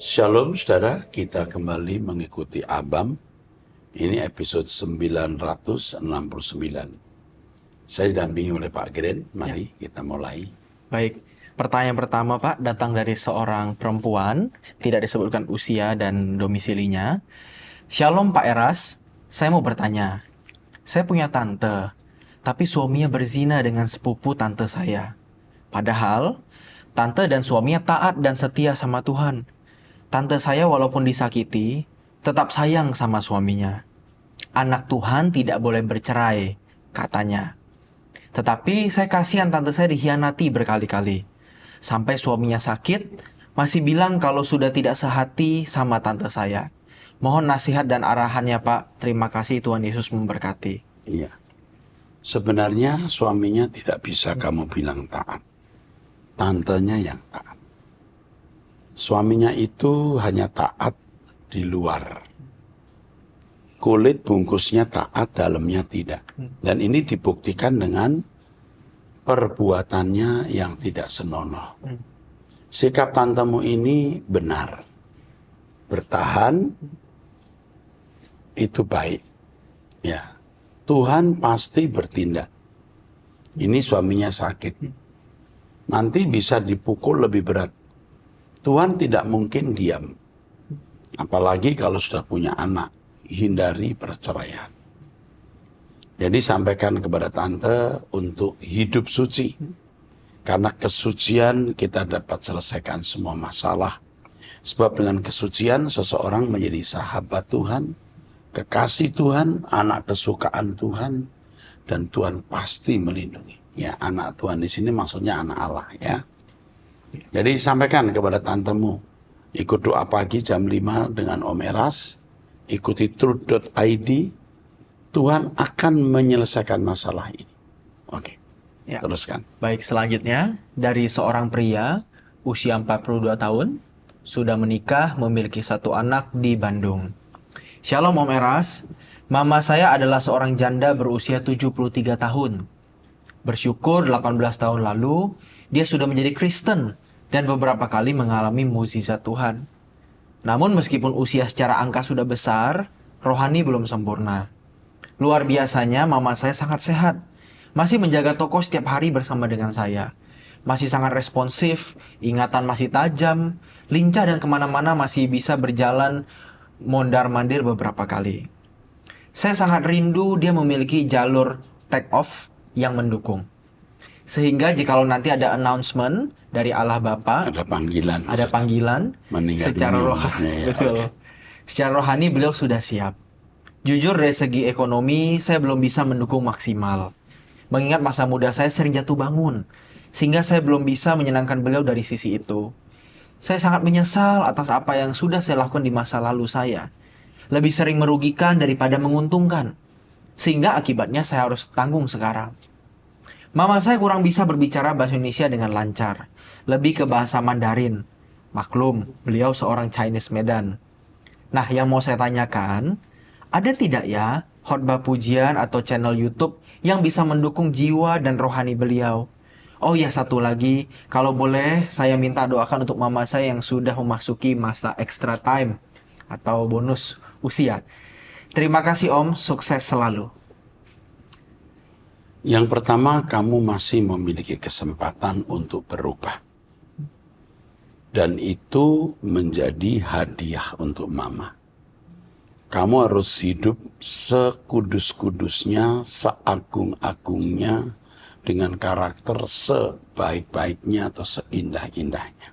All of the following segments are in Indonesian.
Shalom saudara, kita kembali mengikuti Abam. Ini episode 969. Saya didampingi oleh Pak Gren. Mari kita mulai. Baik, pertanyaan pertama Pak datang dari seorang perempuan, tidak disebutkan usia dan domisilinya. Shalom Pak Eras, saya mau bertanya. Saya punya tante, tapi suaminya berzina dengan sepupu tante saya. Padahal, tante dan suaminya taat dan setia sama Tuhan. Tante saya walaupun disakiti, tetap sayang sama suaminya. Anak Tuhan tidak boleh bercerai, katanya. Tetapi saya kasihan tante saya dikhianati berkali-kali. Sampai suaminya sakit, masih bilang kalau sudah tidak sehati sama tante saya. Mohon nasihat dan arahannya Pak. Terima kasih, Tuhan Yesus memberkati. Iya. Sebenarnya suaminya tidak bisa kamu bilang taat. Tantenya yang taat. Suaminya itu hanya taat di luar. Kulit bungkusnya taat, dalamnya tidak. Dan ini dibuktikan dengan perbuatannya yang tidak senonoh. Sikap tantemu ini benar. Bertahan itu baik. Ya, Tuhan pasti bertindak. Ini suaminya sakit. Nanti bisa dipukul lebih berat. Tuhan tidak mungkin diam. Apalagi kalau sudah punya anak. Hindari perceraian. Jadi sampaikan kepada tante untuk hidup suci. Karena kesucian kita dapat selesaikan semua masalah. Sebab dengan kesucian seseorang menjadi sahabat Tuhan, kekasih Tuhan, anak kesukaan Tuhan, dan Tuhan pasti melindungi. Ya, anak Tuhan di sini maksudnya anak Allah ya. Jadi sampaikan kepada tantemu, ikut doa pagi jam 5 dengan Om Eras, ikuti truth.id, Tuhan akan menyelesaikan masalah ini. Oke, Ya. teruskan. Baik, selanjutnya dari seorang pria usia 42 tahun, sudah menikah, memiliki satu anak di Bandung. Shalom Om Eras, mama saya adalah seorang janda berusia 73 tahun. Bersyukur 18 tahun lalu, dia sudah menjadi Kristen dan beberapa kali mengalami mukjizat Tuhan. Namun meskipun usia secara angka sudah besar, rohani belum sempurna. Luar biasanya mama saya sangat sehat, masih menjaga toko setiap hari bersama dengan saya. Masih sangat responsif, ingatan masih tajam, lincah dan kemana-mana masih bisa berjalan mondar-mandir beberapa kali. Saya sangat rindu dia memiliki jalur take off yang mendukung. Sehingga jikalau nanti ada announcement dari Allah Bapa, Ada panggilan. ada panggilan Meninggal secara dunia, rohani, ya, betul. oke. Secara rohani beliau sudah siap. Jujur dari segi ekonomi saya belum bisa mendukung maksimal. Mengingat masa muda saya sering jatuh bangun, sehingga saya belum bisa menyenangkan beliau dari sisi itu. Saya sangat menyesal atas apa yang sudah saya lakukan di masa lalu saya. Lebih sering merugikan daripada menguntungkan. Sehingga akibatnya saya harus tanggung sekarang. Mama saya kurang bisa berbicara bahasa Indonesia dengan lancar. Lebih ke bahasa Mandarin. Maklum, beliau seorang Chinese Medan. Nah, yang mau saya tanyakan, ada tidak ya khotbah pujian atau channel YouTube yang bisa mendukung jiwa dan rohani beliau? Oh ya, satu lagi, kalau boleh saya minta doakan untuk mama saya yang sudah memasuki masa extra time atau bonus usia. Terima kasih Om, sukses selalu. Yang pertama, kamu masih memiliki kesempatan untuk berubah. Dan itu menjadi hadiah untuk mama. Kamu harus hidup sekudus-kudusnya, seagung-agungnya, dengan karakter sebaik-baiknya atau seindah-indahnya.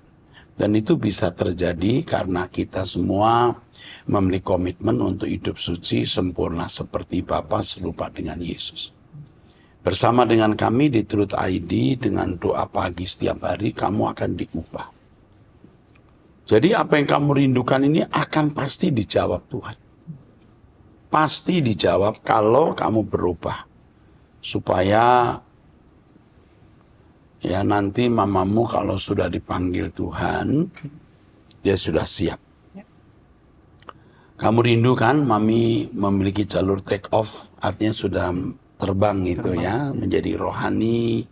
Dan itu bisa terjadi karena kita semua memiliki komitmen untuk hidup suci, sempurna seperti Bapa serupa dengan Yesus. Bersama dengan kami di Truth ID, dengan doa pagi setiap hari, kamu akan diubah. Jadi apa yang kamu rindukan ini akan pasti dijawab Tuhan. Pasti dijawab kalau kamu berubah. Supaya ya nanti mamamu kalau sudah dipanggil Tuhan, dia sudah siap. Kamu rindu kan mami memiliki jalur take off, artinya sudah terbang gitu ya, menjadi rohani,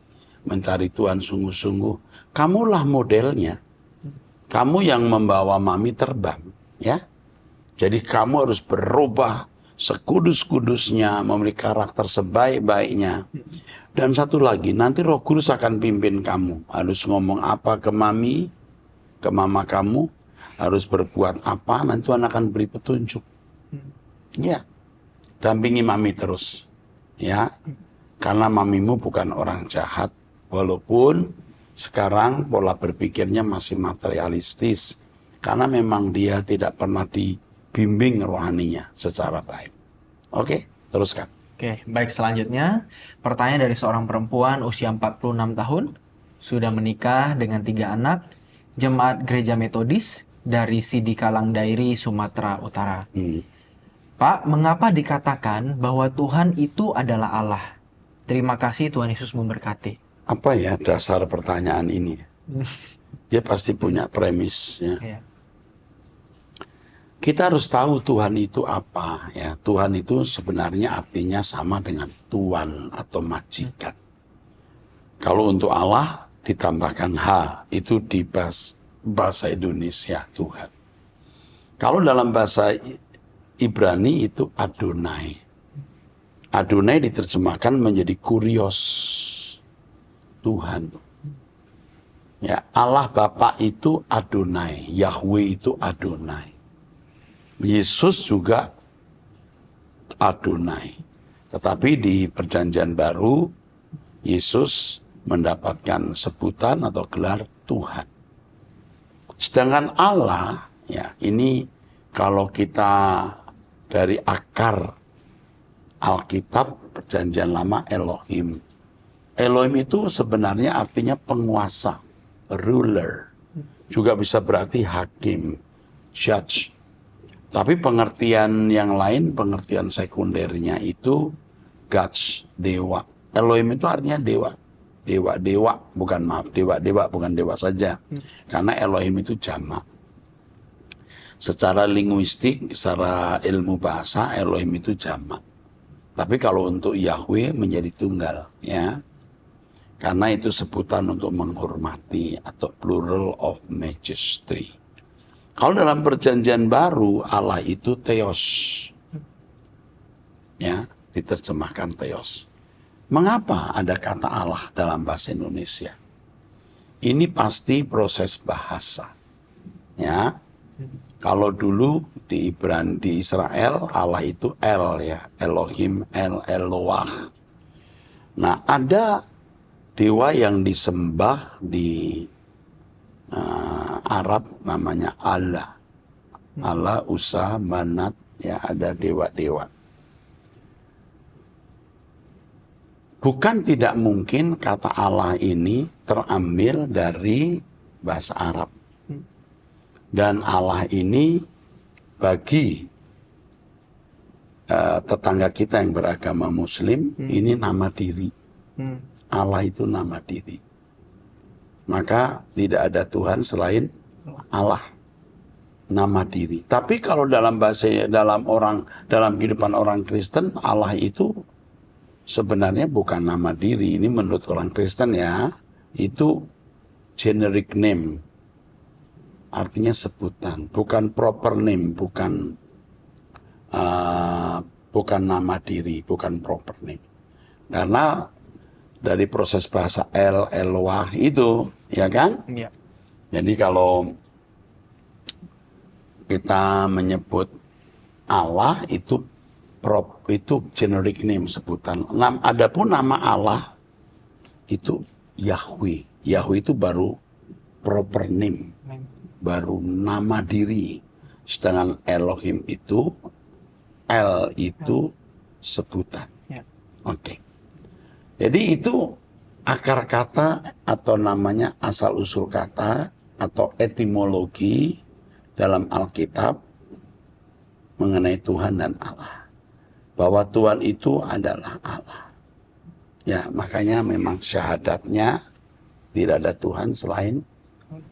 mencari Tuhan sungguh-sungguh. Kamulah modelnya. Kamu yang membawa mami terbang, ya. Jadi kamu harus berubah sekudus-kudusnya, memiliki karakter sebaik-baiknya. Dan satu lagi, nanti Roh Kudus akan pimpin kamu. Harus ngomong apa ke mami, ke mama kamu, harus berbuat apa, nanti Tuhan akan beri petunjuk. Ya, dampingi mami terus. Ya, karena mamimu bukan orang jahat, walaupun sekarang pola berpikirnya masih materialistis, karena memang dia tidak pernah dibimbing rohaninya secara baik. Oke, teruskan. Oke, baik, selanjutnya pertanyaan dari seorang perempuan usia 46 tahun, sudah menikah dengan 3 anak, jemaat gereja metodis dari Sidikalang Dairi, Sumatera Utara. Pak, mengapa dikatakan bahwa Tuhan itu adalah Allah? Terima kasih, Tuhan Yesus memberkati. Apa ya dasar pertanyaan ini? Dia pasti punya premisnya. Ya. Kita harus tahu Tuhan itu apa, ya. Tuhan itu sebenarnya artinya sama dengan tuan atau majikan. Kalau untuk Allah ditambahkan H, itu di bahasa Indonesia Tuhan. Kalau dalam bahasa Ibrani itu Adonai. Adonai diterjemahkan menjadi kurios, Tuhan. Ya, Allah Bapa itu Adonai, Yahweh itu Adonai. Yesus juga Adonai. Tetapi di Perjanjian Baru, Yesus mendapatkan sebutan atau gelar Tuhan. Sedangkan Allah, ya ini kalau kita dari akar Alkitab Perjanjian Lama Elohim. Elohim itu sebenarnya artinya penguasa, ruler. Juga bisa berarti hakim, judge. Tapi pengertian yang lain, pengertian sekundernya itu gods, dewa. Elohim itu artinya dewa. Dewa-dewa, bukan maaf, dewa-dewa bukan dewa saja. Karena Elohim itu jamak. Secara linguistik, secara ilmu bahasa, Elohim itu jamak. Tapi kalau untuk Yahweh menjadi tunggal, ya. Karena itu sebutan untuk menghormati atau plural of majesty. Kalau dalam Perjanjian Baru, Allah itu Theos. Ya, diterjemahkan Theos. Mengapa ada kata Allah dalam bahasa Indonesia? Ini pasti proses bahasa. Ya. Kalau dulu di Israel, Allah itu El, ya, Elohim, El, Eloah. Nah, ada dewa yang disembah di Arab namanya Allah. Allah, Usa, Manat, ya ada dewa-dewa. Bukan tidak mungkin kata Allah ini terambil dari bahasa Arab. Dan Allah ini bagi tetangga kita yang beragama Muslim, ini nama diri. Allah itu nama diri. Maka tidak ada Tuhan selain Allah, nama diri. Tapi kalau dalam kehidupan orang Kristen, Allah itu sebenarnya bukan nama diri. Ini menurut orang Kristen, ya, itu generic name. Artinya sebutan, bukan proper name, bukan nama diri, bukan proper name. Karena dari proses bahasa Eloah itu, ya kan? Ya. Jadi kalau kita menyebut Allah itu generic name, sebutan. Adapun nama Allah itu Yahweh. Yahweh itu baru proper name, baru nama diri. Sedangkan Elohim itu, El itu sebutan. Ya. Oke. Jadi itu akar kata atau namanya asal-usul kata atau etimologi dalam Alkitab mengenai Tuhan dan Allah. Bahwa Tuhan itu adalah Allah. Ya, makanya memang syahadatnya tidak ada Tuhan selain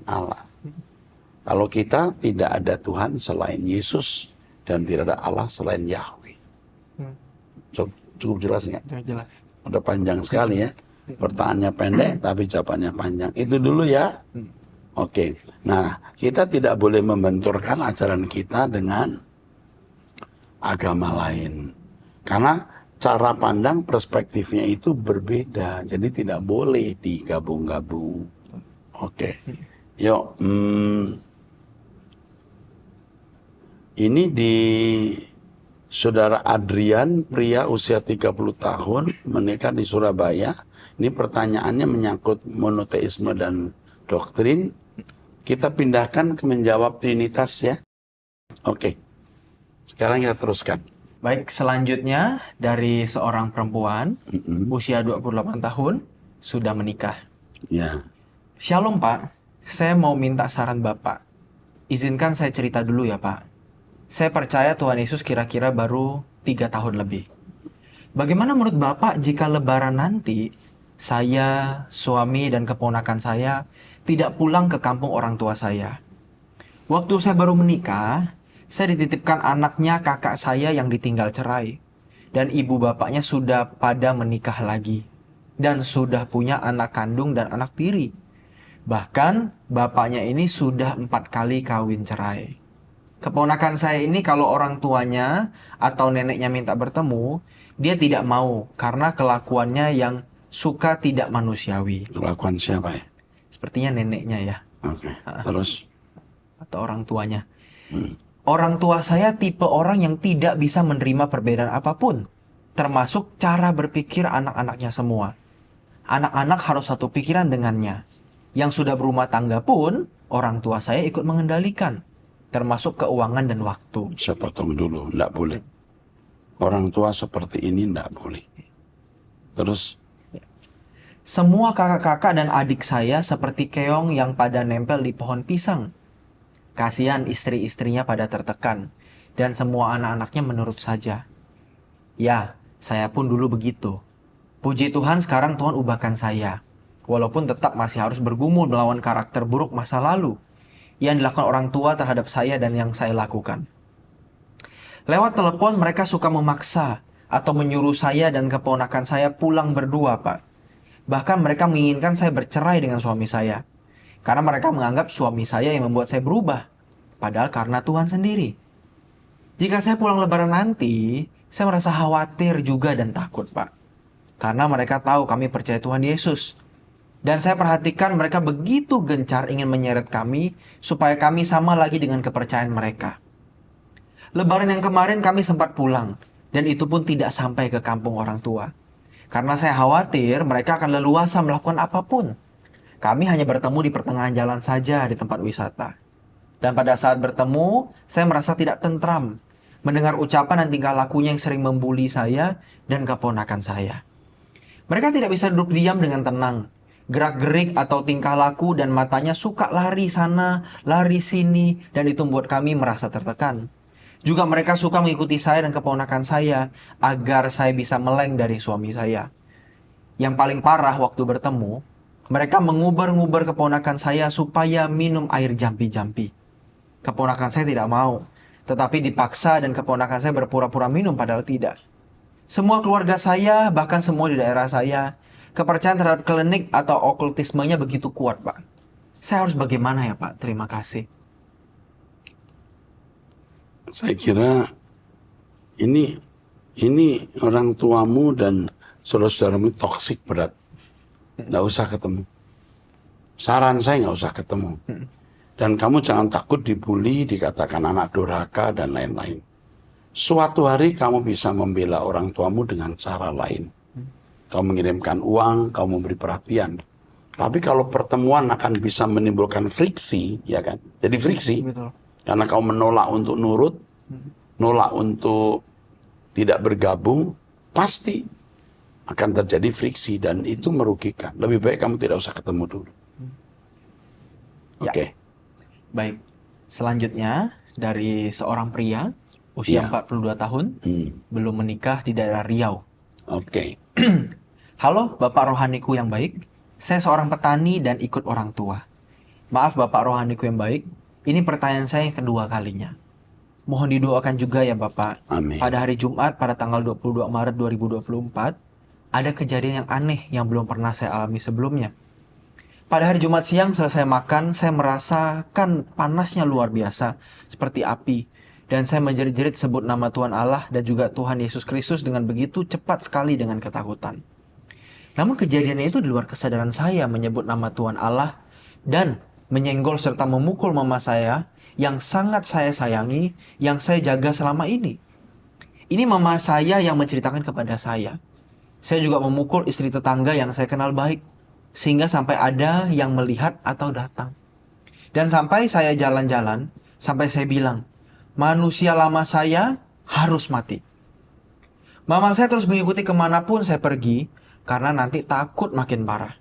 Allah. Kalau kita tidak ada Tuhan selain Yesus dan tidak ada Allah selain Yahweh. Cukup jelas nggak? Jelas. Udah panjang sekali ya. Pertanyaannya pendek tapi jawabannya panjang. Itu dulu ya. Oke. Nah, kita tidak boleh membenturkan ajaran kita dengan agama lain. Karena cara pandang perspektifnya itu berbeda. Jadi tidak boleh digabung-gabung. Oke. Yuk. Ini di Saudara Adrian, pria usia 30 tahun, menikah di Surabaya. Ini pertanyaannya menyangkut monoteisme dan doktrin. Kita pindahkan ke menjawab Trinitas ya. Oke. Sekarang kita teruskan. Baik, selanjutnya dari seorang perempuan usia 28 tahun sudah menikah. Ya. Shalom Pak, saya mau minta saran Bapak. Izinkan saya cerita dulu ya Pak. Saya percaya Tuhan Yesus kira-kira baru 3 tahun lebih. Bagaimana menurut Bapak jika lebaran nanti saya, suami, dan keponakan saya tidak pulang ke kampung orang tua saya? Waktu saya baru menikah, saya dititipkan anaknya kakak saya yang ditinggal cerai. Dan ibu bapaknya sudah pada menikah lagi. Dan sudah punya anak kandung dan anak tiri. Bahkan bapaknya ini sudah 4 kali kawin cerai. Keponakan saya ini kalau orang tuanya atau neneknya minta bertemu, dia tidak mau karena kelakuannya yang suka tidak manusiawi. Kelakuan siapa ya? Sepertinya neneknya ya, Oke. Terus? atau orang tuanya. Orang tua saya tipe orang yang tidak bisa menerima perbedaan apapun, termasuk cara berpikir anak-anaknya semua. Anak-anak harus satu pikiran dengannya. Yang sudah berumah tangga pun, orang tua saya ikut mengendalikan, termasuk keuangan dan waktu. Saya potong dulu, enggak boleh. Orang tua seperti ini enggak boleh. Terus? Semua kakak-kakak dan adik saya seperti keong yang pada nempel di pohon pisang. Kasihan istri-istrinya pada tertekan, dan semua anak-anaknya menurut saja. Ya, saya pun dulu begitu. Puji Tuhan sekarang Tuhan ubahkan saya. Walaupun tetap masih harus bergumul melawan karakter buruk masa lalu yang dilakukan orang tua terhadap saya dan yang saya lakukan. Lewat telepon mereka suka memaksa atau menyuruh saya dan keponakan saya pulang berdua, Pak. Bahkan mereka menginginkan saya bercerai dengan suami saya. Karena mereka menganggap suami saya yang membuat saya berubah. Padahal karena Tuhan sendiri. Jika saya pulang lebaran nanti, saya merasa khawatir juga dan takut, Pak. Karena mereka tahu kami percaya Tuhan Yesus. Dan saya perhatikan mereka begitu gencar ingin menyeret kami supaya kami sama lagi dengan kepercayaan mereka. Lebaran yang kemarin kami sempat pulang dan itu pun tidak sampai ke kampung orang tua. Karena saya khawatir mereka akan leluasa melakukan apapun. Kami hanya bertemu di pertengahan jalan saja di tempat wisata. Dan pada saat bertemu, saya merasa tidak tentram mendengar ucapan dan tingkah lakunya yang sering membuli saya dan keponakan saya. Mereka tidak bisa duduk diam dengan tenang. Gerak-gerik atau tingkah laku dan matanya suka lari sana, lari sini, dan itu membuat kami merasa tertekan. Juga mereka suka mengikuti saya dan keponakan saya agar saya bisa meleng dari suami saya. Yang paling parah waktu bertemu, mereka mengubar-ngubar keponakan saya supaya minum air jampi-jampi. Keponakan saya tidak mau, tetapi dipaksa dan keponakan saya berpura-pura minum padahal tidak. Semua keluarga saya, bahkan semua di daerah saya, kepercayaan terhadap klinik atau okultismenya begitu kuat, Pak. Saya harus bagaimana ya, Pak? Terima kasih. Saya kira ini orang tuamu dan saudara-saudaramu toksik berat. Nggak usah ketemu. Saran saya nggak usah ketemu. Dan kamu jangan takut dibully, dikatakan anak durhaka, dan lain-lain. Suatu hari kamu bisa membela orang tuamu dengan cara lain. Kamu mengirimkan uang, kamu memberi perhatian. Tapi kalau pertemuan akan bisa menimbulkan friksi, ya kan? Jadi friksi. Betul. Karena kamu menolak untuk nurut, nolak untuk tidak bergabung, pasti akan terjadi friksi dan itu merugikan. Lebih baik kamu tidak usah ketemu dulu. Ya. Oke. Baik. Selanjutnya dari seorang pria usia Ya. 42 tahun, belum menikah di daerah Riau. Oke. Halo Bapak Rohaniku yang baik, saya seorang petani dan ikut orang tua. Maaf Bapak Rohaniku yang baik, ini pertanyaan saya yang kedua kalinya. Mohon didoakan juga ya Bapak. Amin. Pada hari Jumat pada tanggal 22 Maret 2024, ada kejadian yang aneh yang belum pernah saya alami sebelumnya. Pada hari Jumat siang selesai makan, saya merasakan panasnya luar biasa, seperti api. Dan saya menjerit-jerit sebut nama Tuhan Allah dan juga Tuhan Yesus Kristus dengan begitu cepat sekali dengan ketakutan. Namun kejadiannya itu di luar kesadaran saya menyebut nama Tuhan Allah dan menyenggol serta memukul mama saya yang sangat saya sayangi, yang saya jaga selama ini. Ini mama saya yang menceritakan kepada saya. Saya juga memukul istri tetangga yang saya kenal baik. Sehingga sampai ada yang melihat atau datang. Dan sampai saya jalan-jalan, sampai saya bilang, manusia lama saya harus mati. Mama saya terus mengikuti kemanapun saya pergi, karena nanti takut makin parah.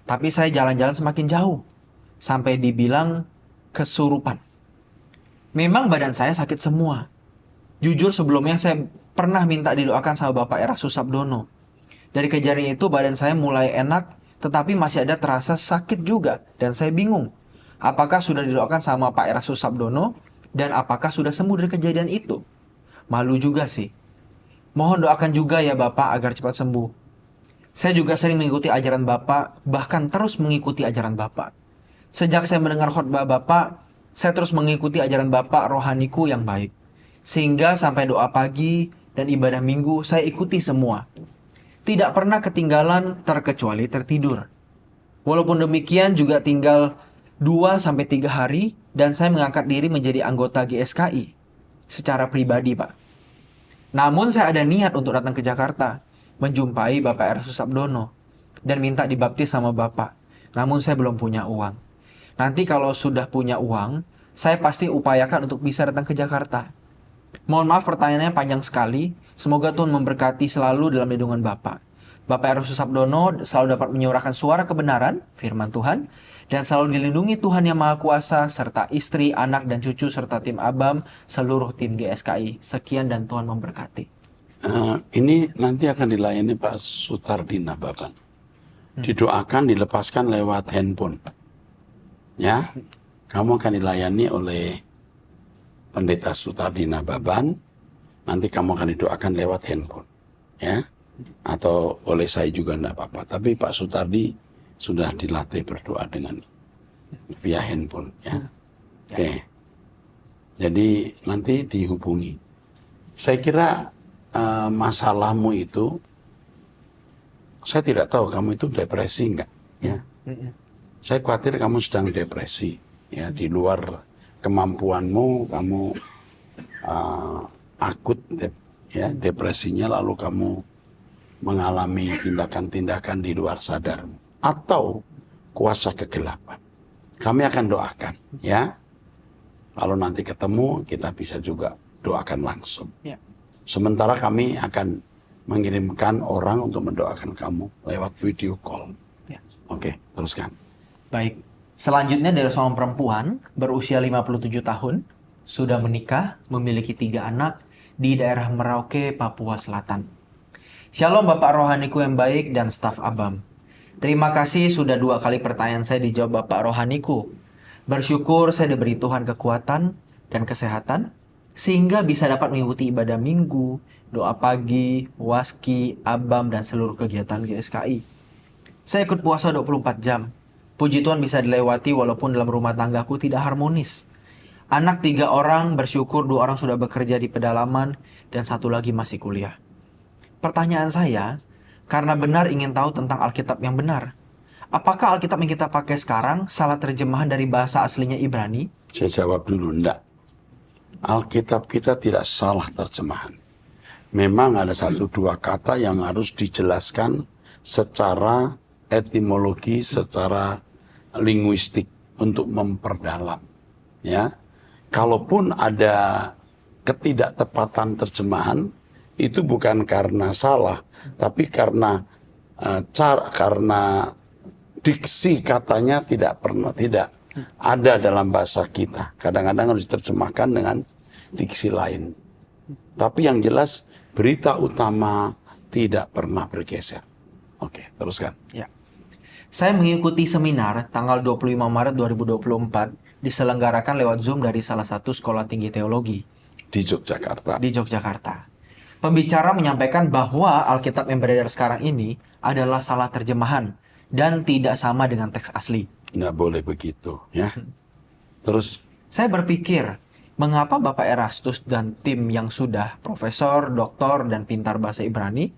Tapi saya jalan-jalan semakin jauh, sampai dibilang kesurupan. Memang badan saya sakit semua. Jujur sebelumnya saya pernah minta didoakan sama Bapak Erastus Sabdono. Dari kejadian itu badan saya mulai enak, tetapi masih ada terasa sakit juga. Dan saya bingung, apakah sudah didoakan sama Pak Erastus Sabdono dan apakah sudah sembuh dari kejadian itu? Malu juga sih. Mohon doakan juga ya Bapak agar cepat sembuh. Saya juga sering mengikuti ajaran Bapak, bahkan terus mengikuti ajaran Bapak. Sejak saya mendengar khotbah Bapak, saya terus mengikuti ajaran Bapak rohaniku yang baik. Sehingga sampai doa pagi dan ibadah minggu saya ikuti semua. Tidak pernah ketinggalan terkecuali tertidur. Walaupun demikian juga tinggal 2-3 hari dan saya mengangkat diri menjadi anggota GSKI. Secara pribadi Pak. Namun saya ada niat untuk datang ke Jakarta. Menjumpai Bapak Erastus Sabdono. Dan minta dibaptis sama Bapak. Namun saya belum punya uang. Nanti kalau sudah punya uang, saya pasti upayakan untuk bisa datang ke Jakarta. Mohon maaf pertanyaannya panjang sekali. Semoga Tuhan memberkati selalu dalam lindungan Bapak. Bapak Erastus Sabdono selalu dapat menyuarakan suara kebenaran, firman Tuhan, dan selalu dilindungi Tuhan Yang Maha Kuasa, serta istri, anak, dan cucu, serta tim Abam, seluruh tim GSKI. Sekian dan Tuhan memberkati. Ini nanti akan dilayani Pak Sutardina Baban. Didoakan, dilepaskan lewat handphone. Ya, kamu akan dilayani oleh Pendeta Sutardina Baban. Nanti kamu akan didoakan lewat handphone, ya, atau oleh saya juga enggak apa-apa. Tapi Pak Sutardi sudah dilatih berdoa dengan via handphone, ya. Oke. Jadi nanti dihubungi. Saya kira masalahmu itu, saya tidak tahu kamu itu depresi enggak, ya. Saya khawatir kamu sedang depresi, ya, di luar kemampuanmu, kamu akut ya depresinya, lalu kamu mengalami tindakan-tindakan di luar sadarmu atau kuasa kegelapan. Kami akan doakan, ya. Kalau nanti ketemu kita bisa juga doakan langsung. Ya. Sementara kami akan mengirimkan orang untuk mendoakan kamu lewat video call. Ya. Oke, teruskan. Baik. Selanjutnya dari seorang perempuan berusia 57 tahun, sudah menikah, memiliki 3 anak di daerah Merauke, Papua Selatan. Shalom Bapak rohaniku yang baik dan staf Abam. Terima kasih sudah 2 kali pertanyaan saya dijawab Bapak rohaniku. Bersyukur saya diberi Tuhan kekuatan dan kesehatan, sehingga bisa dapat mengikuti ibadah minggu, doa pagi, waski, Abam, dan seluruh kegiatan GSKI. Saya ikut puasa 24 jam. Puji Tuhan bisa dilewati walaupun dalam rumah tanggaku tidak harmonis. Anak 3 orang, bersyukur 2 orang sudah bekerja di pedalaman dan 1 lagi masih kuliah. Pertanyaan saya, karena benar ingin tahu tentang Alkitab yang benar. Apakah Alkitab yang kita pakai sekarang salah terjemahan dari bahasa aslinya Ibrani? Saya jawab dulu, enggak. Alkitab kita tidak salah terjemahan. Memang ada 1-2 kata yang harus dijelaskan secara etimologi, secara linguistik untuk memperdalam. Ya, kalaupun ada ketidaktepatan terjemahan, itu bukan karena salah, tapi karena karena diksi katanya tidak ada dalam bahasa kita. Kadang-kadang harus diterjemahkan dengan diksi lain. Tapi yang jelas berita utama tidak pernah bergeser. Oke, teruskan. Ya. Saya mengikuti seminar tanggal 25 Maret 2024 diselenggarakan lewat Zoom dari salah satu sekolah tinggi teologi Di Yogyakarta. Pembicara menyampaikan bahwa Alkitab yang beredar sekarang ini adalah salah terjemahan dan tidak sama dengan teks asli. Nggak boleh begitu, ya. Terus, Saya berpikir, mengapa Bapak Erastus dan tim yang sudah profesor, doktor, dan pintar bahasa Ibrani,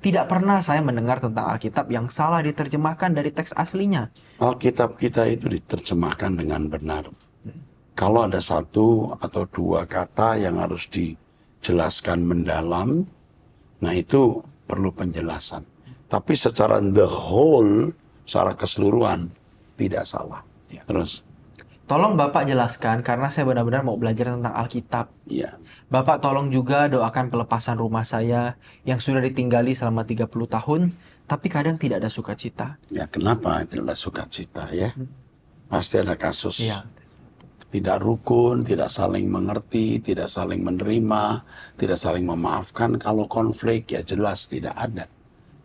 tidak pernah saya mendengar tentang Alkitab yang salah diterjemahkan dari teks aslinya. Alkitab kita itu diterjemahkan dengan benar. Kalau ada satu atau dua kata yang harus dijelaskan mendalam, nah itu perlu penjelasan. Tapi secara the whole, secara keseluruhan, tidak salah. Ya. Terus, Tolong Bapak jelaskan karena saya benar-benar mau belajar tentang Alkitab. ya, Bapak tolong juga doakan pelepasan rumah saya yang sudah ditinggali selama 30 tahun, tapi kadang tidak ada sukacita. ya kenapa tidak ada sukacita, ya? Pasti ada kasus. Iya. Tidak rukun, tidak saling mengerti, tidak saling menerima, tidak saling memaafkan. Kalau konflik ya jelas tidak ada.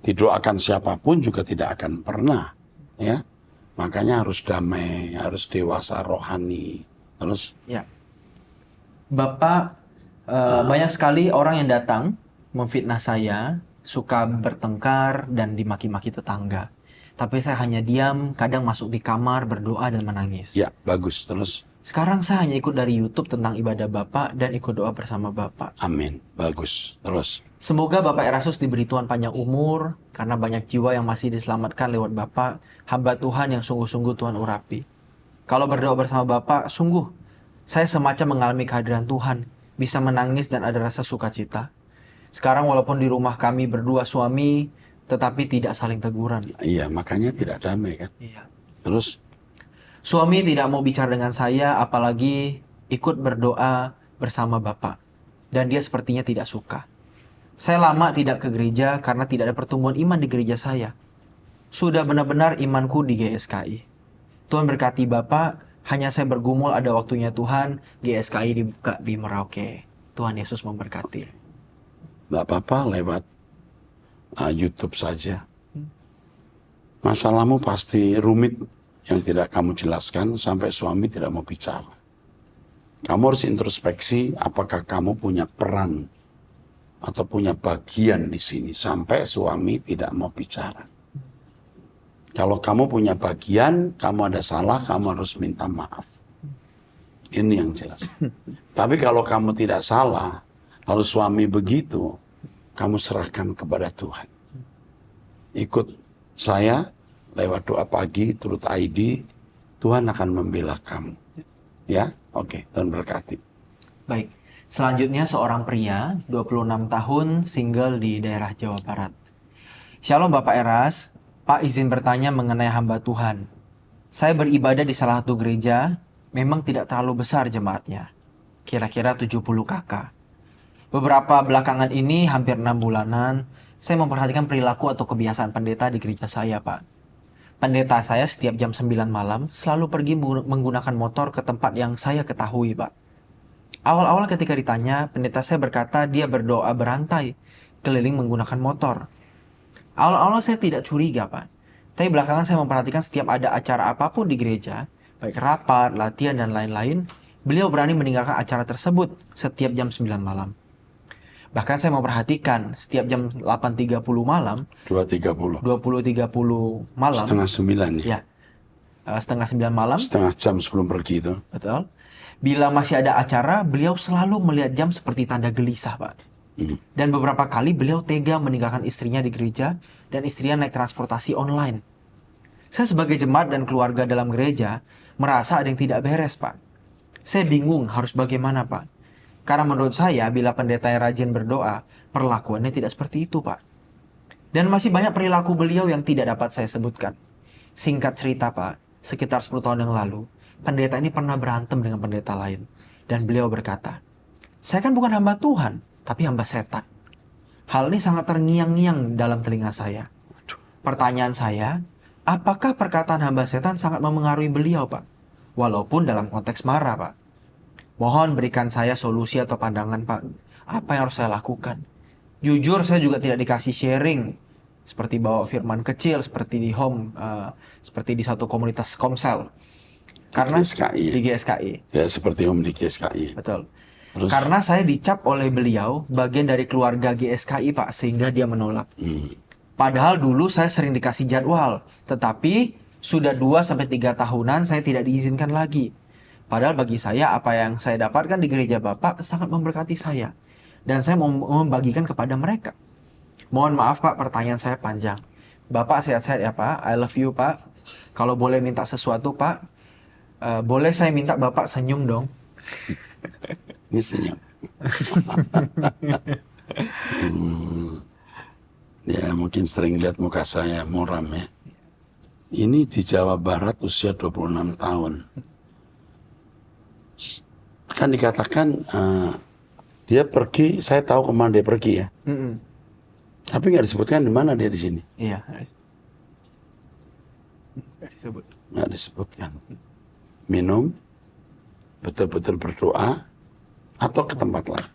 Didoakan siapapun juga tidak akan pernah, ya. Makanya harus damai, harus dewasa rohani. Terus, Ya. Bapak, banyak sekali orang yang datang memfitnah saya, suka bertengkar dan dimaki-maki tetangga. Tapi saya hanya diam, kadang masuk di kamar, berdoa dan menangis. ya bagus. Terus, Sekarang saya hanya ikut dari YouTube tentang ibadah Bapak dan ikut doa bersama Bapak. amin, bagus. Terus, Semoga Bapak Erastus diberi Tuhan panjang umur, karena banyak jiwa yang masih diselamatkan lewat Bapak, hamba Tuhan yang sungguh-sungguh Tuhan urapi. Kalau berdoa bersama Bapak, sungguh, saya semacam mengalami kehadiran Tuhan, bisa menangis dan ada rasa sukacita. Sekarang walaupun di rumah kami berdua suami, tetapi tidak saling teguran. iya makanya tidak damai kan. Iya. Terus, Suami tidak mau bicara dengan saya, apalagi ikut berdoa bersama Bapak. Dan dia sepertinya tidak suka. Saya lama tidak ke gereja karena tidak ada pertumbuhan iman di gereja saya. Sudah benar-benar imanku di GSKI. Tuhan berkati Bapak, hanya saya bergumul ada waktunya Tuhan, GSKI dibuka di Merauke. Tuhan Yesus memberkati. nggak apa-apa lewat YouTube saja. Masalahmu pasti rumit yang tidak kamu jelaskan sampai suami tidak mau bicara. Kamu harus introspeksi apakah kamu punya peran atau punya bagian di sini sampai suami tidak mau bicara. Kalau kamu punya bagian, kamu ada salah, kamu harus minta maaf. Ini yang jelas. Tapi kalau kamu tidak salah, lalu suami begitu, kamu serahkan kepada Tuhan. Ikut saya lewat doa pagi, turut ID, Tuhan akan membela kamu. Ya, oke, Tuhan berkati. Baik, selanjutnya seorang pria, 26 tahun, single di daerah Jawa Barat. Shalom Bapak Eras, Pak izin bertanya mengenai hamba Tuhan. Saya beribadah di salah satu gereja, memang tidak terlalu besar jemaatnya, kira-kira 70 kakak. Beberapa belakangan ini, hampir 6 bulanan, saya memperhatikan perilaku atau kebiasaan pendeta di gereja saya, Pak. Pendeta saya setiap jam 9 malam selalu pergi menggunakan motor ke tempat yang saya ketahui, Pak. Awal-awal ketika ditanya, pendeta saya berkata dia berdoa berantai keliling menggunakan motor. Awal-awal saya tidak curiga, Pak. Tapi belakangan saya memperhatikan setiap ada acara apapun di gereja, baik rapat, latihan, dan lain-lain, beliau berani meninggalkan acara tersebut setiap jam 9 malam. Bahkan saya memperhatikan setiap jam 8.30 malam, 2.30. 20.30 malam, Setengah 9 ya. setengah 9 malam, Setengah jam sebelum pergi itu. betul. Bila masih ada acara, beliau selalu melihat jam seperti tanda gelisah, Pak. Dan beberapa kali beliau tega meninggalkan istrinya di gereja dan istrinya naik transportasi online. Saya sebagai jemaat dan keluarga dalam gereja merasa ada yang tidak beres, Pak. Saya bingung harus bagaimana, Pak. Karena menurut saya, bila pendeta yang rajin berdoa, perlakuannya tidak seperti itu, Pak. Dan masih banyak perilaku beliau yang tidak dapat saya sebutkan. Singkat cerita, Pak, sekitar 10 tahun yang lalu, pendeta ini pernah berantem dengan pendeta lain. Dan beliau berkata, saya kan bukan hamba Tuhan, tapi hamba setan. Hal ini sangat terngiang-ngiang dalam telinga saya. Pertanyaan saya, apakah perkataan hamba setan sangat memengaruhi beliau, Pak? Walaupun dalam konteks marah, Pak. Mohon berikan saya solusi atau pandangan, Pak. Apa yang harus saya lakukan? Jujur, saya juga tidak dikasih sharing. Seperti bawa firman kecil, seperti di home, seperti di satu komunitas komsel. Karena GSKI. di GSKI. Ya seperti Om di GSKI. Betul. Terus? Karena saya dicap oleh beliau bagian dari keluarga GSKI, Pak, sehingga dia menolak. Padahal dulu saya sering dikasih jadwal, tetapi sudah 2 sampai 3 tahunan saya tidak diizinkan lagi. Padahal bagi saya apa yang saya dapatkan di gereja Bapak sangat memberkati saya. Dan saya mau membagikan kepada mereka. Mohon maaf Pak, pertanyaan saya panjang. Bapak sehat-sehat ya Pak, I love you Pak. Kalau boleh minta sesuatu Pak, boleh saya minta Bapak senyum dong. Ini senyum. Ya mungkin sering lihat muka saya muram ya. Ini di Jawa Barat usia 26 tahun. Kan dikatakan dia pergi, saya tahu kemana dia pergi ya. Tapi nggak disebutkan di mana dia di sini. Iya. Nggak disebut. Nggak disebutkan. Minum, betul-betul berdoa, atau ke tempat lain.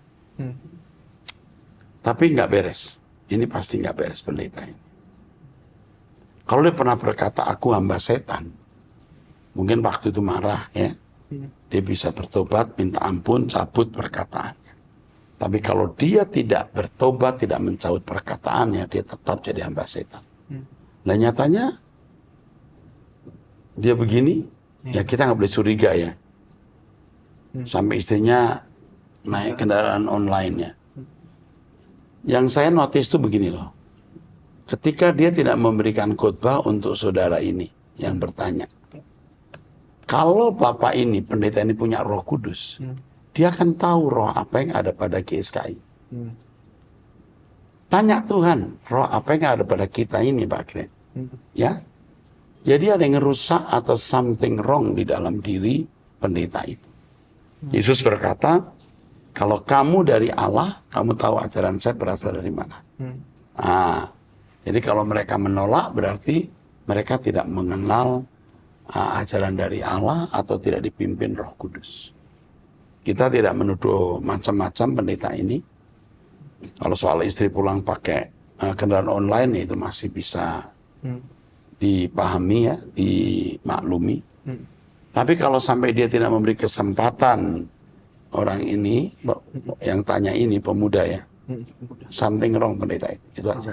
Tapi nggak beres. Ini pasti nggak beres pendeta ini. Kalau dia pernah berkata, aku hamba setan, mungkin waktu itu marah ya. Dia bisa bertobat, minta ampun, cabut perkataannya. Tapi kalau dia tidak bertobat, tidak mencabut perkataannya, dia tetap jadi hamba setan. Nah nyatanya, dia begini, ya kita nggak boleh curiga ya. Sampai istrinya naik kendaraan online-nya. Yang saya notice itu begini loh. Ketika dia tidak memberikan khotbah untuk saudara ini yang bertanya. Kalau Bapak ini, pendeta ini punya Roh Kudus, dia akan tahu roh apa yang ada pada GSKI. Tanya Tuhan, roh apa yang ada pada kita ini Pak Kren. Ya, jadi ada yang ngerusak atau something wrong di dalam diri pendeta itu. Yesus berkata, kalau kamu dari Allah, kamu tahu ajaran saya berasal dari mana. Jadi kalau mereka menolak, berarti mereka tidak mengenal ajaran dari Allah atau tidak dipimpin Roh Kudus. Kita tidak menuduh macam-macam pendeta ini. Kalau soal istri pulang pakai kendaraan online itu masih bisa dipahami ya, dimaklumi. Tapi kalau sampai dia tidak memberi kesempatan orang ini, yang tanya ini pemuda ya, something wrong pendeta itu aja.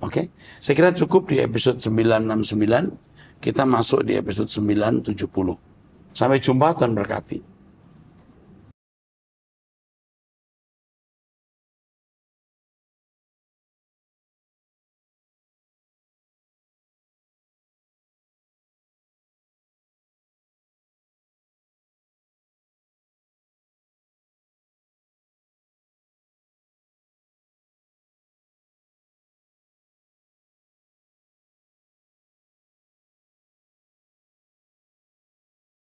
Oke, saya kira cukup di episode 969, kita masuk di episode 970. Sampai jumpa, Tuhan berkati.